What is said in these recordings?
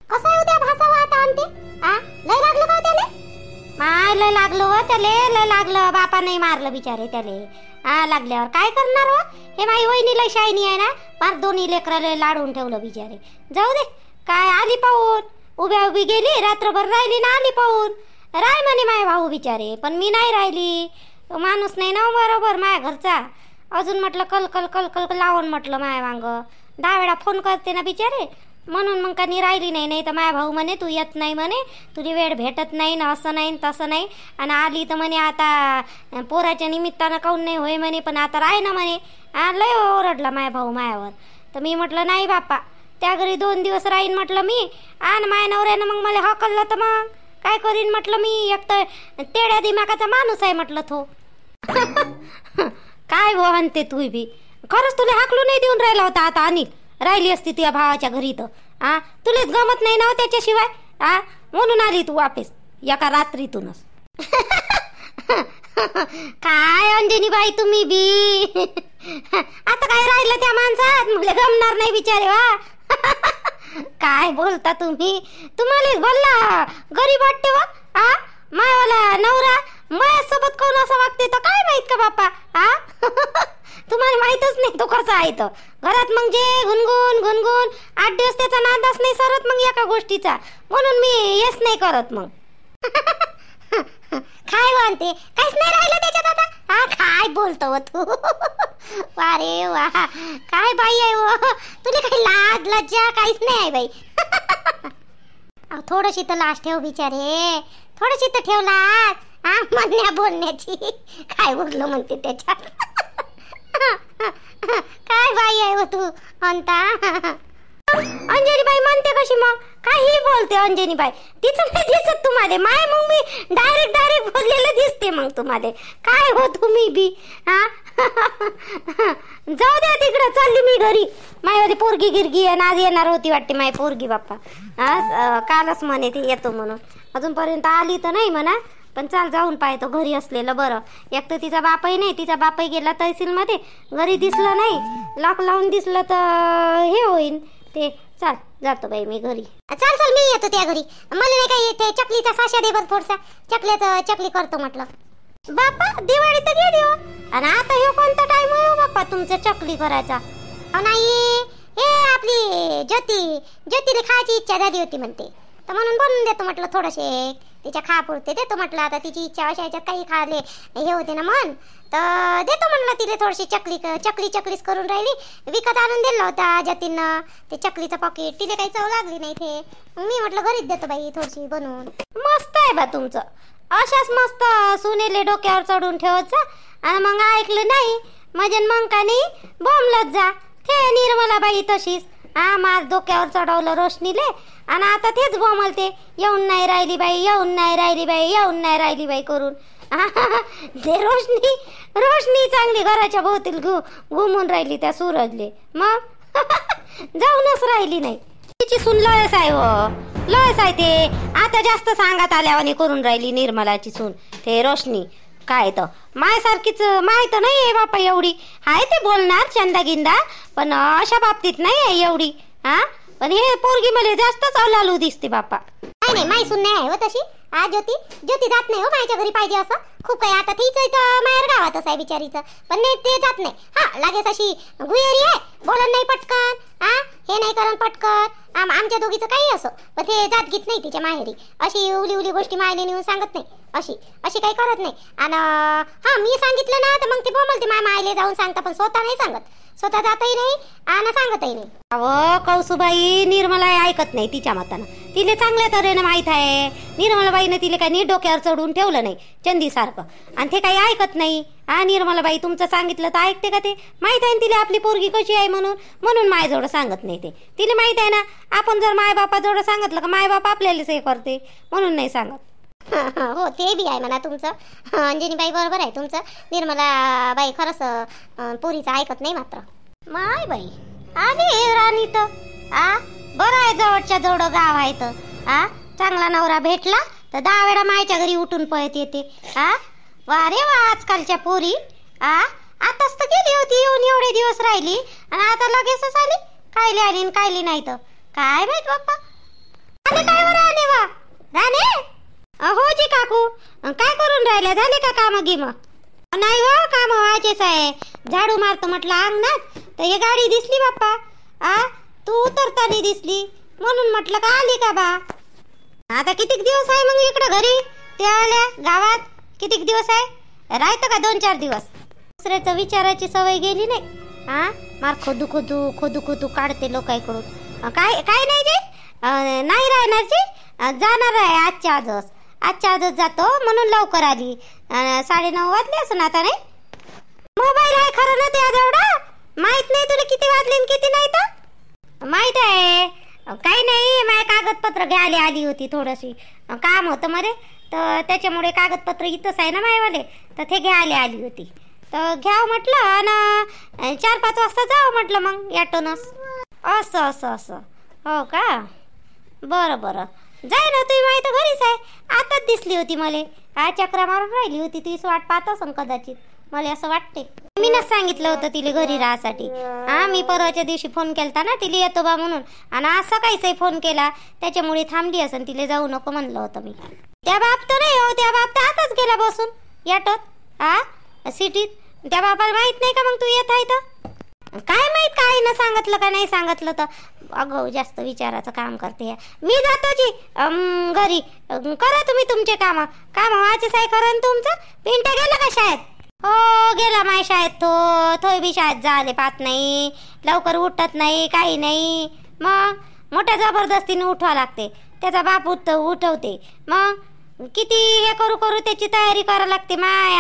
कसं आहे उद्या भासावा आता आणते? लय लागलं का त्याले? माय लय लागलं हो त्याले, लय लागलं. बापा नाही मारलं बिचारे त्याले. लागल्यावर काय करणार हो? हे माई वहिनी लय शायनी आहे ना, फार दोन्ही लेकराले लाडून ठेवलं बिचारे. जाऊ दे, काय आली पाहून, उभ्या उभी गेली, रात्रभर राहिली ना आली पाहून. राय म्हणे माय भाऊ बिचारे, पण मी नाही राहिली. माणूस नाही ना बरोबर माझ्या घरचा. अजून म्हटलं कल कल कल कल लावून म्हटलं माय वांग 10 वेळा फोन करते ना बिचारे, म्हणून मग काही राहिली नाही. नाही तर माझ्या भाऊ म्हणे तू येत नाही म्हणे, तुझी वेळ भेटत नाही ना, असं नाही तसं नाही. आणि आली तर म्हणे आता पोराच्या निमित्तानं काऊन नाही होय म्हणे, पण आता राह ना म्हणे. लय ओरडला माझ्या भाऊ मायावर. तर मी म्हटलं नाही बाप्पा, त्या घरी 2 दिवस राहीन म्हटलं मी. आणि माझ्या नवऱ्यानं मग मला हकललं तर मग काय करीन म्हटलं मी. एक तर तेड्या दिमागाचा माणूस आहे म्हटलं तो. काय हो म्हणते तू बी, खरंच तुला हाकलू नाही देऊन राहिला होता आता अनिल. राहिली असती तुझ्या भावाच्या घरी तर तुलाच गमत नाही ना त्याच्याशिवाय. म्हणून आली तू वापस एका रात्रीतूनच. काय अंजनी बाई तुम्ही बी. आता काय राहिलं त्या माणसात, मला गमणार नाही बिचारे. वा काय बोलता तुम्ही, तुम्हालाच बोलला गरीब वाटते वा. मायावाला नवरा माझ्यासोबत कोण असं वागते तर काय माहित का बाप्पा. तुम्हाला माहितच नाही तो कसा आहे. तर घरात मग जे गुणगुण गुणगुण 8 दिवस त्याचा नादाच नाही सरत मग एका गोष्टीचा, म्हणून मी येस नाही करत मग. काय म्हणते, काहीच नाही राहिलं त्याच्यात आता. काय बोलतो व तू. अरे वा, काय बाई आहे व, तुला काही लाज लज्जा काहीच नाही आहे बाई. थोडीशी तर लाज ठेव बिचारे, थोडीशी तर ठेव लाज. म्हणण्या बोलण्याची काय बोललो म्हणते त्याच्यात. काय बाई आहे व तू म्हणता. अंजनीबाई म्हणते कशी मग, काही बोलते अंजनीबाई. तिचं नाही दिसत तुम्हाला माय, मग मी डायरेक्ट बोललेलं दिसते मग तुम्हाला. काय हो तुम्ही बी. जाऊ द्या तिकडं, चालली मी घरी. मायवाली पोरगी गिरगी आज येणार होती वाटते माय पोरगी बाप्पा. कालच म्हणे ते येतो म्हणून, अजूनपर्यंत आली तर नाही म्हणा. पण चाल जाऊन पाहतो घरी असलेलं बरं. एक तर तिचा बापही नाही, तिचा बापही गेला तहसीलमध्ये, घरी दिसलं नाही. लॉक लावून दिसलं तर हे होईन ते. चाल जातो बाई मी घरी. चाल चाल, मी येतो त्या घरी. मला नाही काही ते चकलीचा साशा दे बरं थोडसा, चकली करतो म्हटलं. बाप्पा दिवाळी तर गेली हो, आणि आता हे कोणता टाइम आहे हो बाप्पा तुमचं चकली करायचा. नाही, हे आपली ज्योतीला खायची इच्छा झाली होती म्हणते, तर म्हणून बनवून देतो म्हटलं थोडेसे. तिच्या खापुरते देतो म्हटलं. आता तिची इच्छा अशा ह्याच्यात काही खाले हे होते ना मन, तर देतो म्हणलं तिला थोडीशी चकलीच करून राहिली. विकत आणून दिलं होता जतीनं ते चकलीचं पॉकेट, तिला काही चव लागली नाही ते. मी म्हटलं घरीच देतो बाई थोडीशी बनवून. मस्त आहे बा तुमचं. अशाच मस्त सुनेले डोक्यावर चढून ठेवायचं, आणि मग ऐकलं नाही म्हणजे मग का नाही बोंबलत जा. ते निर्मला बाई तशीच मार डोक्यावर चढवलं रोशनीले, आणि आता तेच बोंबलते, येऊन नाही राहिली बाई, येऊन नाही राहिली बाई, येऊन नाही राहिली बाई करून. ते रोशनी चांगली घराच्या भोवतील घुमून राहिली त्या सूरजले, मग जाऊनच राहिली नाही. तिची सून लयच आहे हो, लयच आहे ते. आता जास्त सांगात आल्यावानी करून राहिली निर्मलाची सून ते रोशनी. काय तर मायसारखीच माय तर नाही आहे बापा एवढी. आहे ते बोलणार चंदा गिंदा, पण अशा बाबतीत नाही आहे एवढी. पण हे पोरगी मला जास्तच अलालू दिसते बापा. नाही माय सून नाही आहे हो तशी. ज्योती जात नाही हो मायच्या घरी पाहिजे असं खूप काही. आता तीच माहेर गावातच आहे बिचारीचं, पण नाही ते जात नाही. लागेच अशी गुयरी आहे, बोलत नाही पटकन, हे नाही करण पटकन. आमच्या दोघीचं काही असो, पण ते जात गीत नाही तिच्या माहेरी. अशी उली गोष्टी मायने नेऊन सांगत नाही, अशी काही करत नाही. आणि मी सांगितलं ना तर मग ते बोलते मायले जाऊन सांगता, पण स्वतः नाही सांगत. स्वतः जातही नाही आणि सांगतही नाही. अहो कौसुबाई, निर्मला ऐकत नाही तिच्या मतानं. तिला चांगल्या तऱ्हेनं माहित आहे निर्मलाबाईनं तिला काही नीट डोक्यावर चढून ठेवलं नाही चंदीसारखं, आणि ते काही ऐकत नाही. निर्मलाबाई तुमचं सांगितलं तर ऐकते का? ते माहित आहे तिला आपली पोरगी कशी आहे म्हणून मायजवळ सांगत नाही. ते तिला माहित आहे ना, आपण जर मायबापाजवळ सांगितलं का मायबाप आपल्यालाच हे करते, म्हणून नाही सांगत. हो ते बी आहे म्हणा तुमचं. अंजनीबाई बरोबर आहे तुमचं. निर्मला बाई खरंच पोरीचं ऐकत नाही मात्र. माय बाई आली राणी तर बरं आहे, जवळच्या जवळ गाव आहे तर चांगला नवरा भेटला तर 10 वेळा मायच्या घरी उठून पळत येते. वा रे वा, आजकालच्या पोरी. आताच तर गेली होती, येऊन एवढे दिवस राहिली, आणि आता लगेचच आली. कायली आली कायली नाही तर काय माहित बाप्पा. काकू काय करून राहिल्या? झाले का काम गिम? नाही हो, काम व्हायचेच आहे. झाडू मारतो म्हटलं अंगणात, तर हे गाडी दिसली बाप्पा. तू उतरताना दिसली म्हणून म्हटलं का आली का बा. आता कितीक दिवस आहे मग इकडं घरी? त्या आल्या गावात कितीक दिवस आहे? राहतं का 2-4 दिवस? दुसऱ्याचं विचारायची सवय गेली नाही. मार खोदू खोदू खोदू खोदू काढते लोकांकडून. काय काय नाही जे नाही राहणार जी, जाणार आहे आजच्या आजच जातो म्हणून लवकर आली. 9:30 वाजले असं आता. नाही मोबाईल आहे खरं ना त्या एवढा माहित नाही तुला किती वाजले आणि किती नाही? तर माहित आहे. काही नाही, माझे कागदपत्र घ्यायला आली होती. थोडीशी काम होतं मरे, तर त्याच्यामुळे कागदपत्र इथंच आहे ना मायवाले, तर ते घ्यायला आली होती. तर घ्याव म्हटलं आणि 4-5 वाजता जावं म्हटलं मग ॲटोनच. असं असं असं हो का? बरं बरं, जाय ना. तुम्ही माहिती घरीच आहे. आताच दिसली होती मला. चक्रा मारून राहिली होती. तीच वाट पाहत असन कदाचित, मला असं वाटते. मीनच सांगितलं होतं तिला घरी राहासाठी. मी परवाच्या दिवशी फोन केलता ना तिला येतो बा म्हणून, आणि आज सकाळीच फोन केला, त्याच्यामुळे थांबली असन. तिला जाऊ नको म्हणलं होतं मी. त्या बाप तर नाही हो, त्या बाप तर आताच गेला बसून ॲटोत सिटीत. त्या बापाला माहित नाही का मग तू येत आहे तर? काय माहित काय ना सांगितलं का नाही सांगितलं तर. अगं जास्त विचाराचं काम करते. मी जातो जी घरी. करा तुम्ही तुमचे काम व्हायचेच आहे. करा तुमचं. पिंट्या गेला का शाळेत? हो गेला माय शाळेत. थोय बी शाळेत जाले पाहत नाही, लवकर उठत नाही, काही नाही. मग मोठ्या जबरदस्तीने उठवा लागते. त्याचा बाप उठवते. मग किती हे करू करू त्याची तयारी करावं लागते माय.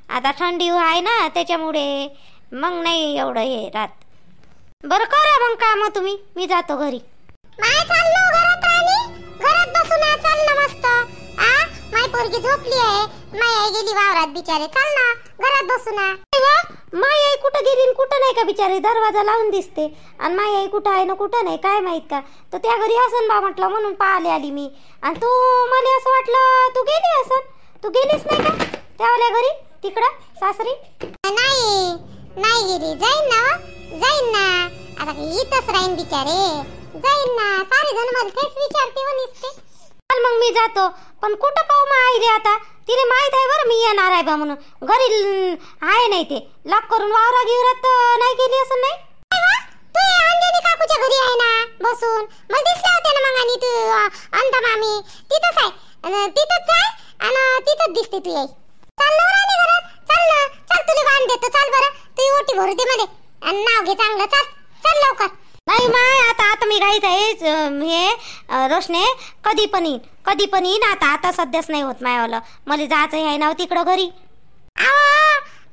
आता थंडी आहे ना त्याच्यामुळे मग नाही एवढं हे राहत. बरं करा मग काम तुम्ही, मी जातो घरी. माय चाललो घरात राणी, घरात बसून चाललं मस्त. माय पोरगी झोपली आहे, माय आई गेली वावरात बिचारे. चाल ना घरात बसून. माय आई कुठं गेली कुठं नाही का बिचारी? दरवाजा लावून दिसते आणि माय आई कुठं आहे ना कुठं नाही काय माहित का. तर त्या घरी असन बा म्हटलं म्हणून पाहायला आली मी. आणि तू मला असं वाटलं तू गेली असन. तू गेलीच नाही का त्यावाल्या घरी तिकडं सासरी? नाही गेली. जाईन ना आता इथंच राहीन बिचारे. जाईन ना. सारे जण मला तेच विचारते हो नुसते. चल मग मी जातो. पण कुठं पाहू मा आईले आता? तिने माहित आहे बरं मी येणार आहे बा म्हणून. घरी आहे नाही ते लॉक करून वावरा गिवरात नाही गेली असं नाही. तू अंजनी काकूच्या घरी आहे ना बसून. मला दिसले होते ना मग. आणि तू अंता मामी तिथंच आहे. तिथंच जाय आणि तिथंच दिसते तू. येई चाल ना राणी घरात. चाल ना. चल तुला बांध देतो. चाल बरं. तू ओटी भरू दे मध्ये आणि नाव घे चांगलं. चल लवकर. नाही माय आता मी घाईत आहे. हे रोशने कधी पण येईन. आता सध्याच नाही होत मायवालं. मला जायचं आहे ना तिकडं घरी.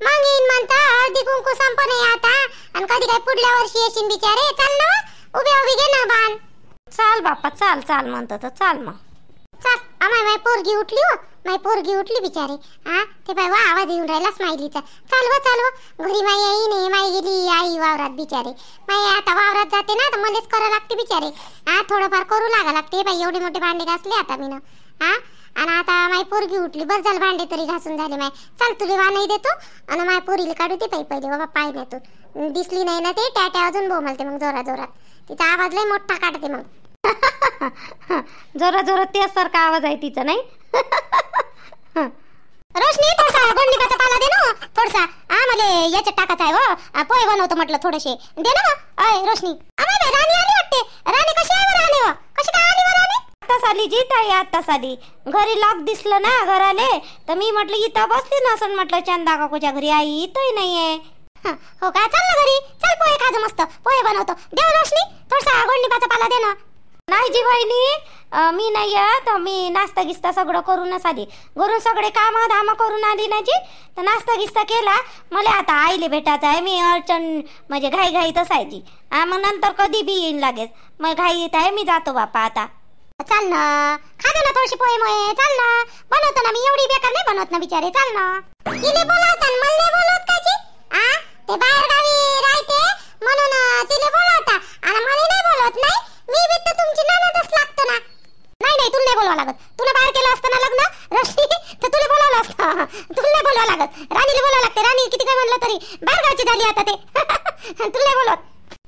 मग येईन म्हणता. हळदी कुंकू संपन आहे आता. आणि कधी काय पुढल्या वर्षी येशील बिचारे. चाल ना उभी घे ना बाण. चाल बाप्पा चाल म्हणतो तर चाल मग. चल. माय पोरगी उठली हो. माय पोरगी उठली बिचारे. ते बाय वा आवाज येऊन राहिला स्माइलीचा. चाल घरी माई आई नाही. माई गेली आई वावरात बिचारे. माई आता वावरात जाते ना तर मलाच करावं लागते बिचारे. थोडंफार करू लागा लागते बाई. एवढे मोठे भांडे घासले आता मी ना. आणि आता माई पोरगी उठली. बरं झालं भांडे तरी घासून झाले माय. चल तुला वानही देतो आणि माय पोरीला काढू दे पहिले बाबा. पाय नाही तू दिसली नाही ना ते ट्याट्या अजून बोंबलते मग जोरात. तिचा आवाज लय मोठा काढते मग. जोरात त्यासारखा आवाज आहे तिचा नाही. रोशनी थोडसा गोंडलिकाचा पाला दे ना थोडसा. मला याच्यात टाकायचा आहे हो. पोहे बनवतो म्हटलं थोडेसे दे ना. अय रोशनी. राणी आली वाटते. राणी कशी आहे राणी हो? कशी काय आली राणी? आत्ताच आली जी ताई आत्ताच आली. घरी लॉक दिसलं ना घराले तर मी म्हटलं इथं बसली नसन म्हटलं चंदा काकूच्या घरी. आई इथंही नाहीये. हो का? चल ना घरी. चल पोहे खाजो मस्त. पोहे बनवतो. देव रोशनी थोडसा गोंडलिकाचा पाला दे ना. नाही जी बहिणी मी नाही येत. मी नाश्ता गिस्ता सगळं करूनच आली. घरून सगळे काम धाम करून आली ना जी. तर नाश्ता गिस्ता केला. मला आता आईले भेटायचं आहे. मी अडचण म्हणजे घाईतच आहे जी. मग नंतर कधी बी येईन लागेल. मग घाईत आहे मी जातो बापा आता. चाल ना. खाजो ना थोडीशी पोहे मोहे. चाल ना. बनवतो ना मी. एवढी बेकार नाही बनवत ना बिचारे. चाल ना. तिने बोलावता मला नाही बोलवत का जी? ते बाहेर गावी राहते म्हणून तिने बोलावता आणि मला नाही बोलवत. नाही मी बी तर तुमची नणदच लागतो ना. नाही तुला नाही बोलवा लागत. तुला बाहेर केलं असतं ना लग्न रोशनी तर तुला बोलावलं असतं. तुला नाही बोलवा लागत. राणीला बोलावं लागते. राणी किती काय म्हणलं तरी बाहेरगावची झाली आता ते. तुला नाही बोलवत.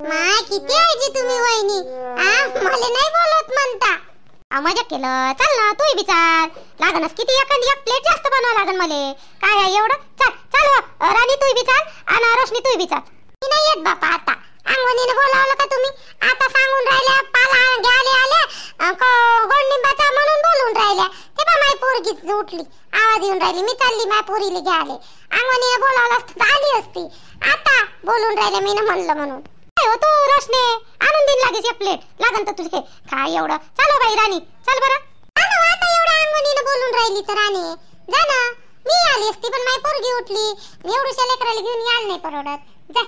माय किती आहे जी तुम्ही वहिनी. मला नाही बोलवत म्हणता. मजा केलं. चल ना तूही बी चाल. लागणच किती एखादी एक प्लेट जास्त बनवावं लागन मले. काय आहे एवढं. चल चल हो. राणी तूही बी चाल आणि रोशनी तूही बी चाल. मी नाही येत बापा आता. अंगवणीने बोलावलं का तुम्ही? आता सांगून राहिल्या पाला घ्याले आल्या गोडनिंबाचा म्हणून बोलून राहिल्या. ते बा माय पोरगी उठली आवाज येऊन राहिली. मी चालली माय पोरीले घ्याले. अंगवणीने बोलावलं असतं तर आली असती. आता बोलून राहिले मी ना म्हणलं म्हणून. काय हो तू रोशने आणून दिन लागेल एक प्लेट. लागन तर तुझे काय एवढं. चालो बाई राणी चल बरं. आता एवढं अंगवणीने बोलून राहिली तर राणी जा ना. मी आली असती पण माय पोरगी उठली. एवढ्याशा लेकराला घेऊन यायला नाही परवडत. जा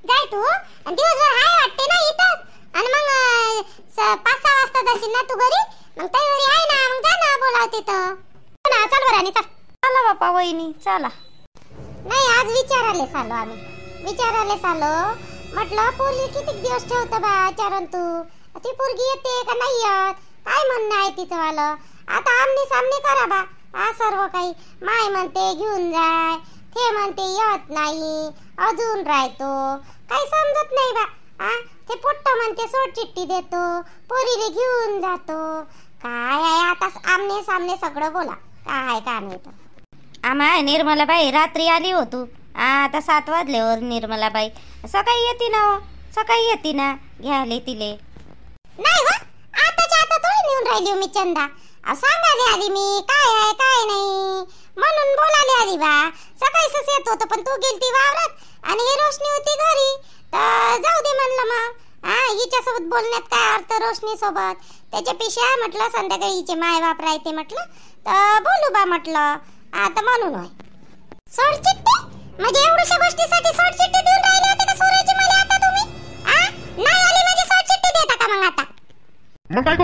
जाय तू. आणि दिवसभर हाय वाटते ना इथं. आणि मग 5-6 वाजता जाशील ना तू घरी. मग तयारी आहे ना. मग जा ना बोलावते तर. चल बरं आणि चल. चला बापा वहिनी चला. नाही आज विचारायला आलो आम्ही. विचारायला आलो म्हटलं पोरगी किती दिवस ठेवतं बा चारण तू. ती पोरगी येते का नाही येत. काय म्हणणं आहे तिचं वालं. आता आमने सामने करा बा. हा सर्व काही. माय म्हणते घेऊन जाय. ते म्हणते येत नाही. अजून राहतो. काही समजत नाही बा. हा ते पोट्ट म्हणते सोड चिठ्ठी देतो. पोरीले घेऊन जातो. काय आहे आता आमने सामने सगळं बोला. काय काय नाही तर. आम्हा निर्मलाबाई रात्री आली होतो. आता 7 वाजल्यावर निर्मलाबाई सकाळी येते ना. सकाळी येते ना घ्यायला तिले. नाही वा आताच्या आता थोडी नेऊन राहिली मी चंदा. सांगायला आली मी काय आहे काय नाही म्हणून बोलायला आली बा. सकाळीच येत होतं पण तू गेलती वावरात आणि ही रोशनी होती घरी. तर जाऊ दे म्हणलं मग. हिच्यासोबत बोलण्यात काय अर्थ रोशनी सोबत. त्याच्यापेक्षा म्हटलं संध्याकाळी हिचे माय बाप राहते म्हटलं तर बोलू बा म्हटलं. आता म्हणून होय. सोड चिठ्ठी म्हणजे एवढ्याशा गोष्टीसाठी सोड चिठ्ठी देऊन राहिले होते का सोडायची मला आता तुम्ही. नाही आली म्हणजे सोड चिठ्ठी देता का मग आता. मग काय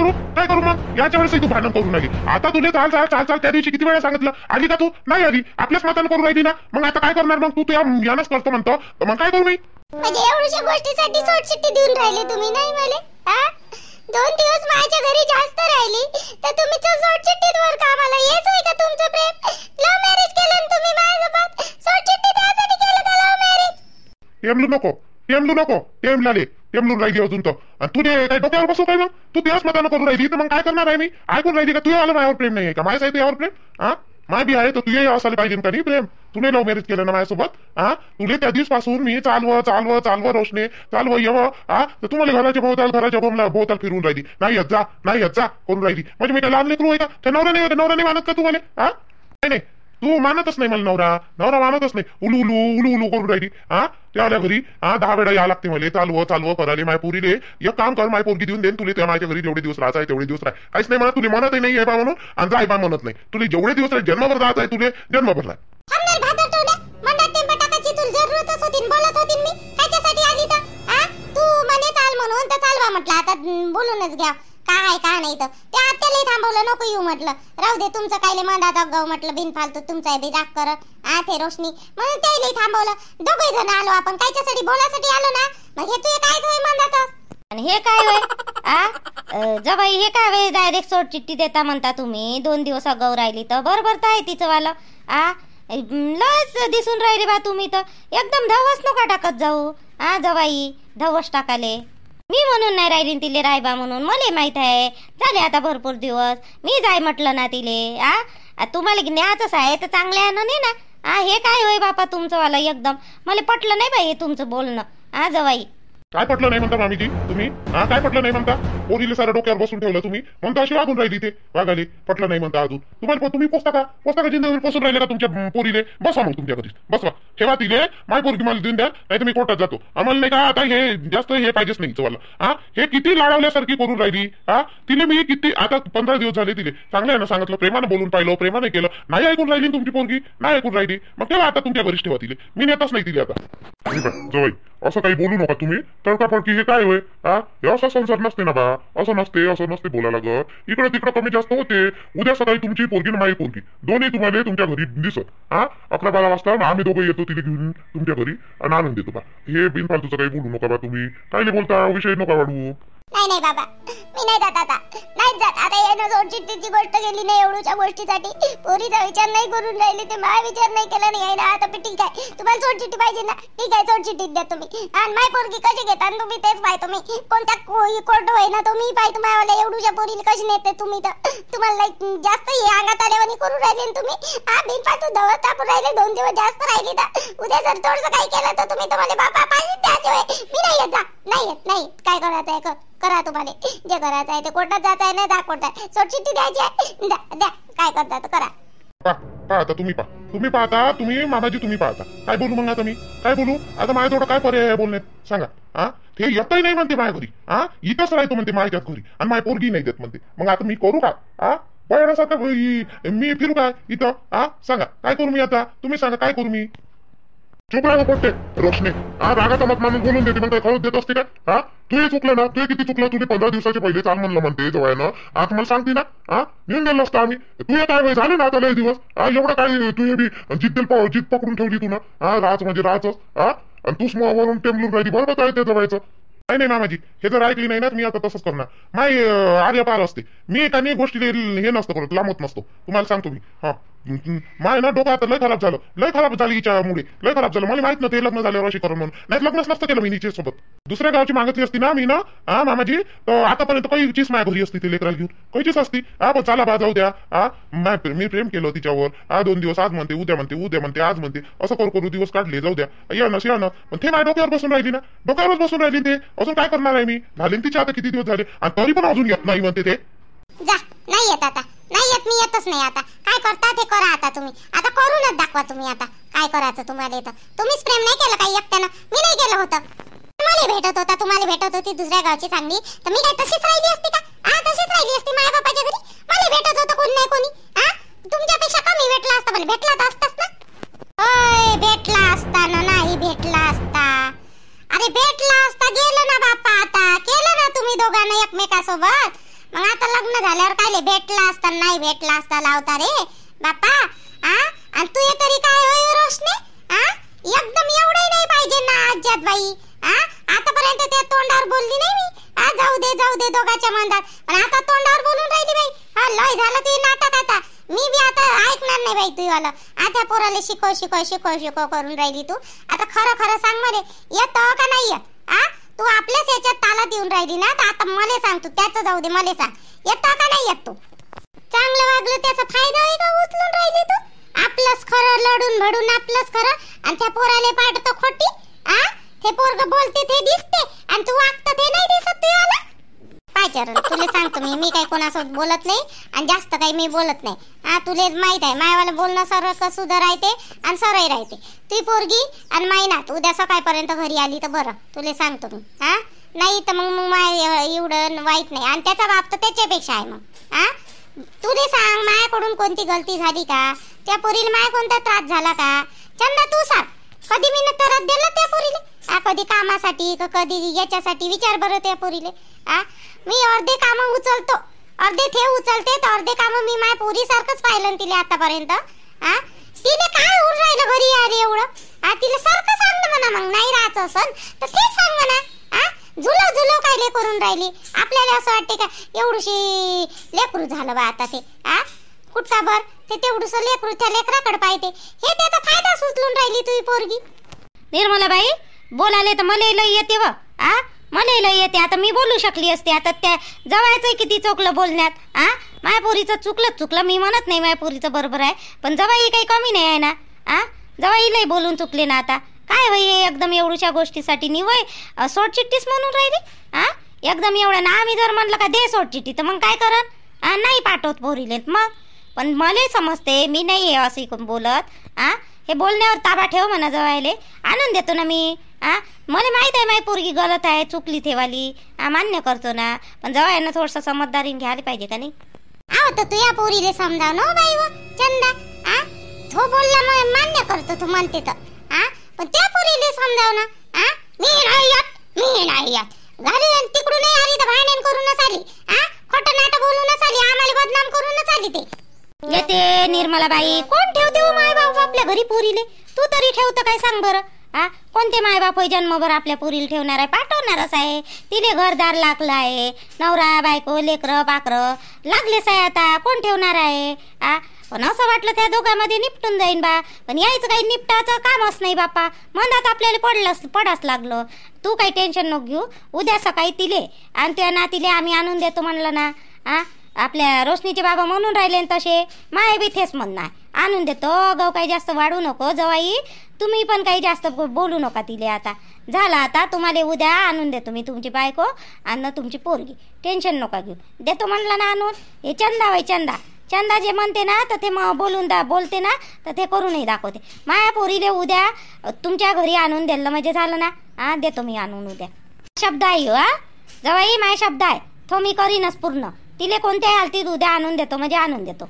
करू मग याच्या वेळेस तू भांडण करून राहिली. आता तुला चाल चाल चाल चाल त्या दिवशी किती वेळा सांगितलं. आली का तू. नाही आली. आपल्याच मतानं करून राहिली ना. मग आता काय करणार मग. तू यानच करतो म्हणतो मग काय करू मी. म्हणजे एवढ्याशा गोष्टीसाठी सोड चिठ्ठी देऊन राहिले तुम्ही नाही मला. 2 दिवस माझ्या घरी जास्त राहिली तर तुम्ही सोड चिठ्ठीवर का. मला हेच आहे का तुमचं प्रेम. लव्ह मॅरेज केलं तुम्ही माझ्यासोबत. सोड चिठ्ठी द्यायसाठी केलं तर लव्ह मॅरेज. टेमलू नको टेमलून राहिली अजून तर. आणि तुझे काय डोक्यावर बसू काय मग. तू त्याच मतानं करून राहिली तर मग काय करणार आहे मी. ऐकून राहिली का तुझ्या आलं माझ्यावर प्रेम नाही आहे का. माझ्या तुझ्यावर प्रेम. माय बी आहे तर तुझे असायला पाहिजे का नाही प्रेम. तुने लव्ह मॅरेज केलं ना माझ्यासोबत. तुले त्या दिवसपासून मी चालव रोशने चालव तर तुम्हाला घराच्या भोवताल फिरून राहिली. नाही येत जा करून राहिली. म्हणजे मी काय लहान लेकरू आहे का. त्या नवरा नाही मानत का तुम्हाला. नाही तू मानतच नाही मला. नवरा मानतच नाही. उलू करून राहिली. त्याला घरी 10 वेळा या लागते मला. चालव करायला माय पोरीले. एक काम कर माय पोरगी देऊन देन तुला. त्या माझ्या घरी जेवढे दिवस राहायचं आहे तेवढे दिवस राह. काहीच नाही म्हणत. तुला म्हणतही नाही आहे बा म्हणून आणि जाय बा म्हणत नाही. तुला जेवढे दिवस राह जन्मभर राहायचं आहे तुले जन्मभर राह. तू म्हणे चाल म्हणून तर चालवा म्हटलं. आता बोलूनच घ्या काय काय नाही तर. त्या आत्यालाही थांबवलं नको येऊ म्हटलं. राहू दे तुमचं कायले मंदात अगाऊ म्हटलं बिनफालतू तुमचा बी राग करत. ते रोशनी म्हणून त्यालाही थांबवलं. दोघे जण आलो आपण कायच्यासाठी बोलासाठी आलो ना. मग हे तू काय होय मंदात. आणि हे काय होय. जबाई हे काय होय डायरेक्ट सोड चिठ्ठी देता म्हणता तुम्ही. 2 दिवस अगाऊ राहिली तर बरोबर तर आहे तिचं वालं. लस दिसून राहिले बा तुम्ही तर. एकदम धवस नका टाकत जाऊ. जबाई धवस टाकाले. मी म्हणून नाही राहिली तिले रायबा म्हणून. मला माहित आहे झाले आता भरपूर दिवस. मी जाय म्हटलं ना तिले. तुम्हाला न्यायचंच आहे तर चांगलं आहे ना नाही ना. हे काय होय बापा तुमचं वाला एकदम. मला पटलं नाही बाई हे तुमचं बोलणं. जवाई काय पटलं नाही म्हणता मामीजी तुम्ही. काय पटलं नाही म्हणता. पोरीले सारा डोक्यावर बसून ठेवलं तुम्ही. म्हणता अशी वागून राहिली ते वागाली. पटलं नाही म्हणता अजून तुम्हाला. तुम्ही पोचता का जिंदगी पोचून राहिले का तुमच्या पोरीले. बसवा मग तुमच्या घरी बसवा. ठेवा तिले माय पोरगी मला देऊन द्या नाही तर मी कोर्टात जातो. आम्हाला नाही का आता हे जास्त हे पाहिजेच नाही चवाला. हे किती लाडवल्यासारखी करून राहिली. तिले मी किती आता 15 दिवस झाले तिले चांगलं आहे ना सांगितलं. प्रेमानं बोलून पाहिलं प्रेमाने केलं. नाही ऐकून राहिली तुमची पोरगी. नाही ऐकून राहिली मग तेव्हा आता तुमच्या घरीच ठेवा तिले. मी नेतच नाही तिले आता. जवळ असं काही बोलू नका तुम्ही. तडकाफडकी हे काय होय. हे असा संसार नसते ना बा. असं नसते बोलायला लागत. इकडं तिकडं कमी जास्त होते. उद्या सकाळी तुमची पोरगी ना माझी पोरगी दोन्ही तुम्हाला तुमच्या घरी दिसत. 11-12 वाजता आम्ही दोघं येतो तिथे घेऊन तुमच्या घरी आणि आणून देतो बा. हे बिनफालतूचं काही बोलू नका बा तुम्ही. काय बोलता विषय नका वाढवू. नाही बाबा मी नाही जात आता. नाही जात आता. सोडचिठ्ठीची गोष्ट केली नाही एवढ्याच्या गोष्टीसाठी. पोरीचा विचार नाही करून राहिली ते, माझा विचार नाही केला नाही ना. आता ठीक आहे, तुम्हाला सोडचिठ्ठी पाहिजे ना, ठीक आहे सोडचिठ्ठी द्या तुम्ही. आणि माय पोरगी कशी घेता तुम्ही तेच पाहिजे. तुम्ही कोणत्या कोर्ट होय ना तुम्ही पाहिजे तुम्हाला एवढ्या पोरीला कशी नेते तुम्ही. तर तुम्हाला जास्त हे अंगात आल्यावानी करून राहिले तुम्ही. बिन पाठू दवा टाकून राहिले, 2 दिवस जास्त राहिली तर उद्या जर थोडंसं काही केलं तर तुम्ही तुम्हाला बापा पाहिजे द्यायचे. मी नाही येत, जा नाही येत, नाही काय करायचं आहे करा. तुम्हाला जे करायचं आहे ते कोर्टात जायचं आहे, नाही जा कोर्टात. सोडचिठ्ठी द्यायची आहे, द्या काय करता तर करा. पाहता तुम्ही पाहता, तुम्ही मामाजी तुम्ही पाहता. काय बोलू मग आता मी, काय बोलू आता. माझ्याजवळ काय पर्याय आहे बोलण्यात सांगा. ते येतही नाही म्हणते माझ्या घरी. इथंच राहतो म्हणते माझ्याच घरी, आणि माझी पोरगी नाही देत म्हणते. मग आता मी करू का? बयासारखं मी फिरू काय इथं? सांगा काय करू मी आता, तुम्ही सांगा काय करू मी. चुप राहा पडते रोशने. रागाचा मत माणूस बोलून देते, मग काय खरंच देत असते का? तू चुकलं ना, तू किती चुकलं. तुझे 15 दिवसाचे पहिले चाल म्हणलं म्हणते जवळनं. तुम्हाला सांगते ना, नेऊन गेलो असतं आम्ही. तू काय वय झाले ना आता लय दिवस. एवढं काय तू बी जिद्द पकडून ठेवली तू ना. राज म्हणजे राजच. आणि तूच वरून टेमलून राहिली. बरोबर काय ते जवायचं. नाही मामाजी, हे जर ऐकली नाही ना मी आता तसंच करणार. माय आर्या पार असते मी. एकाने गोष्टी हे नसतं करत, लांबत नसतो. तुम्हाला सांगतो मी. माय ना डोकं आता लय खराब झालं, लय खराब झाली हिच्यामुळे, लय खराब झालं. मला माहित नव्हतं लग्न झाल्यावर अशी करून म्हणून. नाही लग्नच नसतं केलं मी हिच्यासोबत. दुसऱ्या गावची मागितली असती ना मी ना मामाजी, तर आतापर्यंत काहीचीच माझ्या घरी असती ते लेकराला घेऊन, काहीचीच असती. पण चला बा जाऊ द्या. मी प्रेम केलं तिच्यावर. 2 दिवस आज म्हणते, उद्या म्हणते, आज म्हणते, असं करू दिवस काढले. जाऊ द्या येणं. पण ते माझ्या डोक्यावर बसून राहिली ना, डोक्यावरच बसून राहिली. ते अजून काय करणार आहे मी. झाले तिचे आता किती दिवस झाले, आणि तरी पण अजून येत नाही म्हणते ते. जा नाही येत आता, नाही येत, मी येतच नाही आता. काय करता ते करा आता तुम्ही. आता करूनच दाखवा तुम्ही. आता काय करायचं तुम्हाला येतं. तुम्हीच प्रेम नाही केलं काही एकट्यानं, मी नाही केलं होतं. मला भेटत होता, तुम्हाला भेटत होती दुसऱ्या गावची चांगली, तर मी काय तशीच राहिली असती का? तशीच राहिली असती माझ्या बापाच्या घरी. मला भेटत होतं कोणी नाही कोणी. तुमच्यापेक्षा कमी भेटला असता, मला भेटला तर असताच ना. भेटला असता ना, नाही भेटला असता. अरे भेटला असता, गेलो ना बाप्पा. आता केलं ना तुम्ही दोघांना एकमेकासोबत. मग आता लग्न झाल्यावर काय भेटला असता नाही भेटला असता लावता रे बाप्पा. आणि तू हे तरी काय होय रोशने. एकदम एवढे नाही पाहिजे ना आज्यात बाई. आतापर्यंत त्या तोंडावर बोलली नाही मी. जाऊ दे दोघांच्या मंदात. पण आता तोंडावर बोलून राहिली बाई. लय झालं तुझी नाटक. आता मी बी आता ऐकणार नाही बाई तुझं. आता पोराला शिकव करून राहिली तू. आता खरं सांग मला, येतं का नाही येत? तू आपल्याच याच्यात तालात येऊन राहिली ना, तर आता मला सांग. तू त्याचं जाऊ दे, मला सांग येतं का नाही येत. तू चांगलं वागलं त्याचा फायदा आहे का उचलून राहिली तू? आपलंच खरं लढून भडून आपलंच खरं, आणि त्या पोराले पाडतो खोटी. ते पोरग बोलते ते दिसते, आणि तू वागतं ते नाही दिसत तुला. काय चरण तुला सांगतो मी काही कोणासोबत बोलत नाही, आणि जास्त काही मी बोलत नाही. तुला माहित आहे मायवाला बोलणं सरळ सुद्धा राहते आणि सरळ राहते. ती पोरगी आणि माई ना तू उद्या सकाळपर्यंत घरी आली तर बरं, तुला सांगतो मी. नाही तर मग माय एवढं वाईट नाही, आणि त्याचा बाप तर त्याच्यापेक्षा आहे. मग तुला सांग माझ्याकडून कोणती गलती झाली का? त्या पोरीला माय कोणता त्रास झाला का? चंदा तू सांग, कधी मी त्रास दिला त्या पोरीला? कधी कामासाठी का कधी याच्यासाठी? विचार बरं त्या पोरीले. मी अर्धे काम उचलतो, अर्धे ते उचलते, तर अर्धे काम मी माझ्या पोरी सारखंच पाहिलं तिला आतापर्यंत. तिने काय होऊन राहिलं घरी आले एवढं? तिला सारखं सांग ना म्हणा. मग नाही राहायचं असन तर तेच सांग म्हणा. झुलो काय ले करून राहिली. आपल्याला असं वाटते का एवढीशी लेकरू झालं बा आता ते. कुठका भर ते तेवढंसं लेकरू त्या लेकराकडे पाहिजे. हे त्याचा फायदा सुचलून राहिली तुझी पोरगी. निर्मलाबाई बोलाले तर मला लय येते व. मला लय येते. आता मी बोलू शकली असते. आता त्या जवायचं किती चुकलं बोलण्यात. माझ्या पोरीचं चुकलं मी म्हणत नाही माझ्या पोरीचं बरोबर आहे, पण जवाई काही कमी नाही आहे ना. जवाई लय बोलून चुकले ना. आता काय भाई एकदम एवढ्याच्या गोष्टीसाठी निवय सोडचिठ्ठीच म्हणून राहिली. एकदम एवढं ना. आम्ही जर म्हणलं का दे सोडचिठ्ठी तर मग काय करन? नाही पाठवत पोरीले मग. पण मला समजते मी नाही आहे असं बोलत. हे बोलण्यावर ताबा ठेव म्हणा. जवायले आनंद देतो ना मी. मला माहित आहे माझी पोरगी गलत आहे, चुकली ठेवाली. मान्य करतो ना, पण जवायनं थोडंसं समजदारीने घ्यायला पाहिजे का नाही? तर तू या पोरीले समजाव ना बाई व चंदा. तो बोलला मान्य करतो तू म्हणते तर. पण त्या पोरीले समजाव ना. मी नाही येत घरी, तिकडून नाही आली तर भांडण करूनच आली. खोटं नाटक बोलूनच आली, आम्हाला बदनाम करूनच आली. ते येते निर्मलाबाई. कोण ठेवते हो माय बाबा आपल्या घरी पोरीले? तू तरी ठेवतं काय सांग बरं? कोणते मायबाप जन्मभर आपल्या पोरीला ठेवणार आहे? पाठवणारच आहे. तिले घरदार लागलं आहे, नवरा बायको लेकरं पाकरं लागलेच आहे. आता कोण ठेवणार आहे? पण असं वाटलं त्या दोघांमध्ये निपटून जाईन बा, पण यायचं काही निपटाचं कामच नाही बापा. मनात आपल्याला पडाच लागलं. तू काही टेन्शन नको घेऊ. उद्या सकाळी तिले आणि त्या नातीले आम्ही आणून देतो म्हणलं ना. आपल्या रोशनीचे बाबा म्हणून राहिले तसे, माय बी तेच म्हणणार, आणून देतो. गव काही जास्त वाढू नको जवाई, तुम्ही पण काही जास्त बोलू नका तिले. आता झालं, आता तुम्हाला उद्या आणून देतो मी तुमची बायको आणि तुमची पोरगी. टेन्शन नका घेऊ. देतो म्हणलं ना आणून. हे चंदा वय चंदा जे म्हणते ना तर ते बोलते ना तर ते करूनही दाखवते. माया पोरीले उद्या तुमच्या घरी आणून दिलं म्हणजे झालं ना. देतो मी आणून उद्या. शब्द आहे हो जवाई, माझा शब्द आहे तो मी करीनच पूर्ण. तिले कोणत्याही हालतीत उद्या आणून देतो म्हणजे आणून देतो.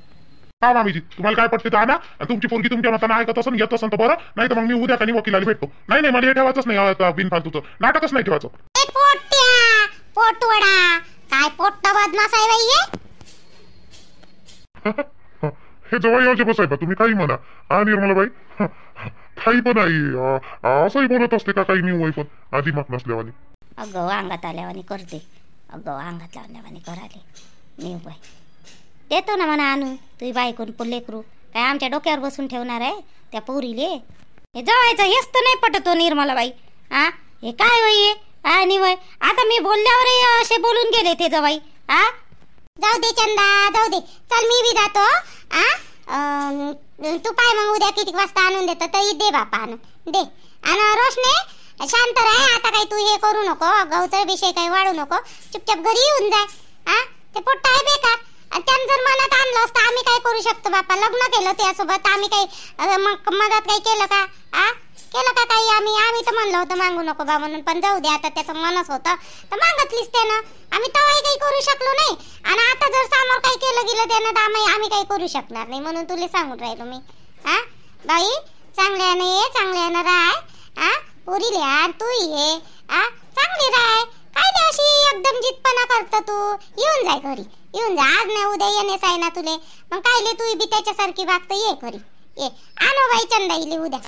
हा मामीजी, तुम्हाला काय पटते तर आणा. तुमची पोरगी तुमच्या मतानं ऐकत असेल येत असेल तर बरं, नाही तर मग मी उद्या काही वकिलाला भेटतो. नाही मला हे ठेवायचंच नाही, बिनफालतूचं नाटकच नाही ठेवायचं. पोटवडा काय पोट्ट बदमाश आहे बाई हे. हे जवळ बस आहे बा, तुम्ही काही म्हणा. निर्मलाबाई काही पण आहे असंही बोलत असते का काही नाही पण आधी माग नसल्यावानी. अगं अंगात आल्यावानी करते. अंगात लावल्यावानी कराले मी बाई. देतो ना म्हणा आणून. तुझी बायकोन लेकरू काय आमच्या डोक्यावर बसून ठेवणार आहे त्या पोरीले? हे जवायचं हेच तर नाही पटतो निर्मलाबाई. हे काय वय आणि वय आता मी बोलल्यावर असे बोलून गेले ते जवाई. जाऊ दे चंदा, जाऊ दे. चल मी बी जातो. तू पाय मग उद्या किती वाजता आणून देतो तर दे बापा आणून दे. आणि रोशने शांत राह. आता काही तू हे करू नको, गवचा विषय काही वाढू नको. चुपचाप घरी येऊन जाय. ते पोट्ट आहे बेकार. त्यांनी जर मनात आणलं असतं आम्ही काय करू शकतो बापा? लग्न केलं त्यासोबत आम्ही काही मदत काही केलं का? केलं का काही? आम्ही तर म्हणलं होतं मागू नको बा म्हणून, पण जाऊ दे आता त्याचं मनच होतं तर मागतलीच त्यानं. आम्ही तेव्हाही काही करू शकलो नाही आणि आता जर समोर काही केलं गेलं त्यानं तर आम्ही काही करू शकणार नाही. म्हणून तुला सांगून राहिलो मी. बाई चांगल्यानं ये, चांगल्यानं राह. पोरीले आण तू ये. चांगली राह. काय ते अशी एकदम जितपणा करत तू? येऊन जाय घरी, येऊन जा. आज नाही उद्या येणेच आहे ना तुले. मग कायले तू बी त्याच्यासारखी वागत. ये घरी ये. आणो बाई चंदा इले उद्या.